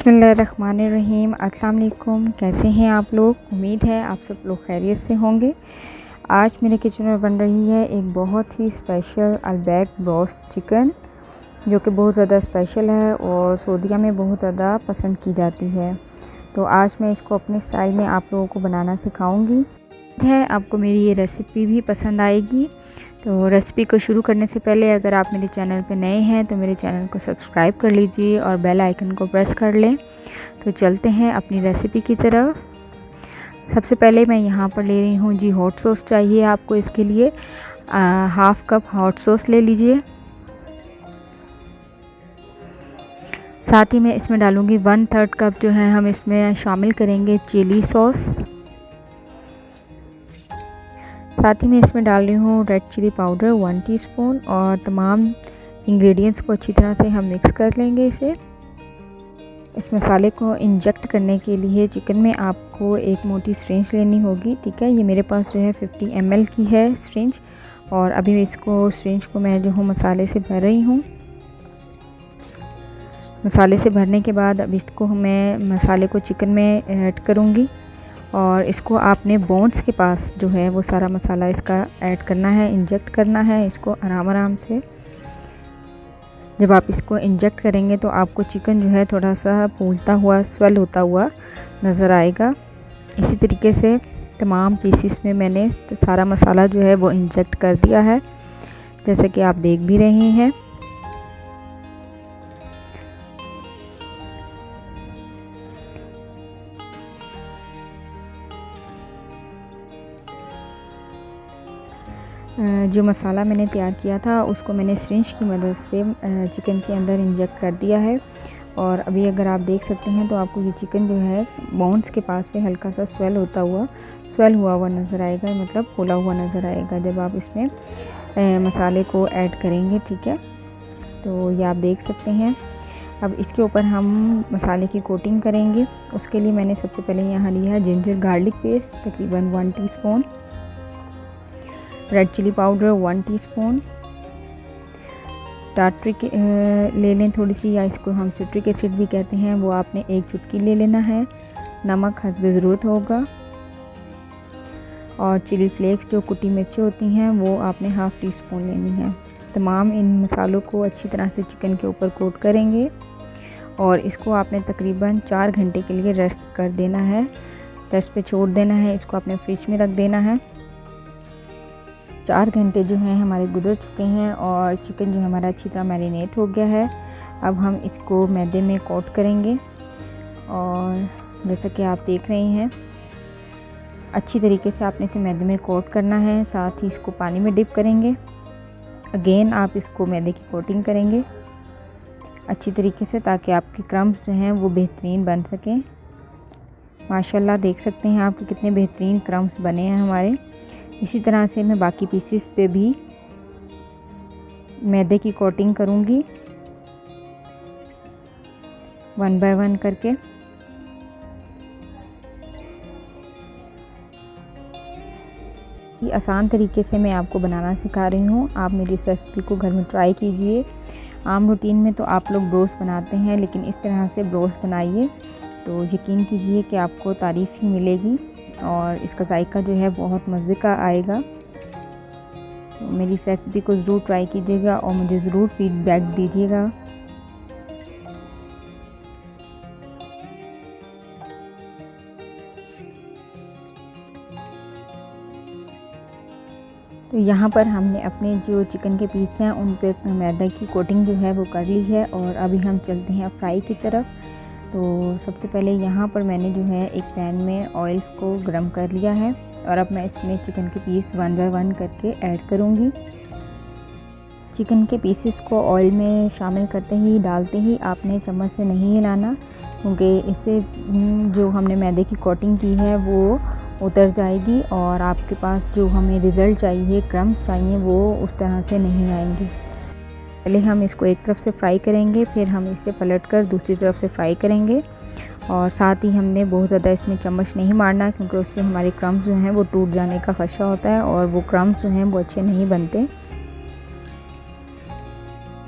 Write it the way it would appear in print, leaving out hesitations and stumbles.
बिस्मिल्लाहिर्रहमानिर्रहीम। अस्सलाम वालेकुम। कैसे हैं आप लोग? उम्मीद है आप सब लोग खैरियत से होंगे। आज मेरे किचन में बन रही है एक बहुत ही स्पेशल अलबैक ब्रोस्ट चिकन, जो कि बहुत ज़्यादा स्पेशल है और सऊदीया में बहुत ज़्यादा पसंद की जाती है। तो आज मैं इसको अपने स्टाइल में आप लोगों को बनाना सिखाऊंगी। है आपको मेरी ये रेसिपी भी पसंद आएगी। तो रेसिपी को शुरू करने से पहले अगर आप मेरे चैनल पर नए हैं तो मेरे चैनल को सब्सक्राइब कर लीजिए और बेल आइकन को प्रेस कर लें। तो चलते हैं अपनी रेसिपी की तरफ। सबसे पहले मैं यहाँ पर ले रही हूँ जी हॉट सॉस चाहिए आपको। इसके लिए हाफ़ कप हॉट सॉस ले लीजिए। साथ ही मैं इसमें डालूँगी 1/3 कप जो है हम इसमें शामिल करेंगे चिली सॉस। साथ ही मैं इसमें डाल रही हूँ रेड चिली पाउडर 1 टीस्पून और तमाम इंग्रेडिएंट्स को अच्छी तरह से हम मिक्स कर लेंगे इसे। इस मसाले को इंजेक्ट करने के लिए चिकन में आपको एक मोटी सिरिंज लेनी होगी, ठीक है। ये मेरे पास जो है 50 ml की है सिरिंज, और अभी इसको सिरिंज को मैं जो हूँ मसाले से भर रही हूँ। मसाले से भरने के बाद अब इसको मैं मसाले को चिकन में ऐड करूँगी और इसको आपने बोन्स के पास जो है वो सारा मसाला इसका ऐड करना है, इंजेक्ट करना है इसको आराम से। जब आप इसको इंजेक्ट करेंगे तो आपको चिकन जो है थोड़ा सा फूलता हुआ, स्वेल होता हुआ नज़र आएगा। इसी तरीके से तमाम पीसेस में मैंने सारा मसाला जो है वो इंजेक्ट कर दिया है, जैसे कि आप देख भी रहे हैं। जो मसाला मैंने तैयार किया था उसको मैंने सिरिंज की मदद से चिकन के अंदर इंजेक्ट कर दिया है। और अभी अगर आप देख सकते हैं तो आपको ये चिकन जो है बोन्स के पास से हल्का सा स्वेल हुआ नज़र आएगा, मतलब फूला हुआ नज़र आएगा जब आप इसमें मसाले को ऐड करेंगे, ठीक है। तो ये आप देख सकते हैं। अब इसके ऊपर हम मसाले की कोटिंग करेंगे। उसके लिए मैंने सबसे पहले यहाँ लिया है जिंजर गार्लिक पेस्ट तकरीबन 1 teaspoon, red chilli powder 1 teaspoon, tartaric ले लें थोड़ी सी, या इसको हम सिट्रिक एसिड भी कहते हैं, वो आपने 1 चुटकी ले लेना है। नमक हस्बे ज़रूरत होगा, और चिली फ्लेक्स जो कुटी मिर्चें होती हैं वो आपने हाफ़ टीस्पून लेनी है। तमाम इन मसालों को अच्छी तरह से चिकन के ऊपर कोट करेंगे और इसको आपने तकरीबन 4 घंटे के लिए रेस्ट कर देना है, रेस्ट पे छोड़ देना है। इसको आपने फ्रिज में रख देना है। 4 घंटे जो हैं हमारे गुजर चुके हैं और चिकन जो हमारा अच्छी तरह मैरिनेट हो गया है। अब हम इसको मैदे में कोट करेंगे और जैसा कि आप देख रहे हैं अच्छी तरीके से आपने इसे मैदे में कोट करना है। साथ ही इसको पानी में डिप करेंगे। अगेन आप इसको मैदे की कोटिंग करेंगे अच्छी तरीके से, ताकि आपके क्रम्स जो हैं वो बेहतरीन बन सकें। माशाल्लाह देख सकते हैं आप कि कितने बेहतरीन क्रम्स बने हैं हमारे। इसी तरह से मैं बाकी पीसेस पे भी मैदे की कोटिंग करूँगी 1 बाय 1 करके। ये आसान तरीके से मैं आपको बनाना सिखा रही हूँ। आप मेरी इस रेसिपी को घर में ट्राई कीजिए। आम रूटीन में तो आप लोग ब्रोस्ट बनाते हैं, लेकिन इस तरह से ब्रोस्ट बनाइए तो यकीन कीजिए कि आपको तारीफ़ ही मिलेगी और इसका जायका जो है बहुत मज़े का आएगा। तो मेरी इस रेसिपी को ज़रूर ट्राई कीजिएगा और मुझे ज़रूर फीडबैक दीजिएगा। तो यहाँ पर हमने अपने जो चिकन के पीस हैं उन पे मैदा की कोटिंग जो है वो कर ली है और अभी हम चलते हैं फ्राई की तरफ। तो सबसे पहले यहाँ पर मैंने जो है एक पैन में ऑयल को गरम कर लिया है और अब मैं इसमें चिकन के पीस 1 बाय 1 करके ऐड करूँगी। चिकन के पीसेस को ऑयल में शामिल करते ही डालते ही आपने चम्मच से नहीं हिलाना, क्योंकि इससे जो हमने मैदे की कोटिंग की है वो उतर जाएगी और आपके पास जो हमें रिज़ल्ट चाहिए, क्रम्स चाहिए, वो उस तरह से नहीं आएंगे। पहले हम इसको एक तरफ से फ्राई करेंगे, फिर हम इसे पलटकर दूसरी तरफ से फ्राई करेंगे। और साथ ही हमने बहुत ज़्यादा इसमें चम्मच नहीं मारना, क्योंकि उससे हमारे क्रम्स जो हैं वो टूट जाने का खदशा होता है और वो क्रम्स जो हैं वो अच्छे नहीं बनते।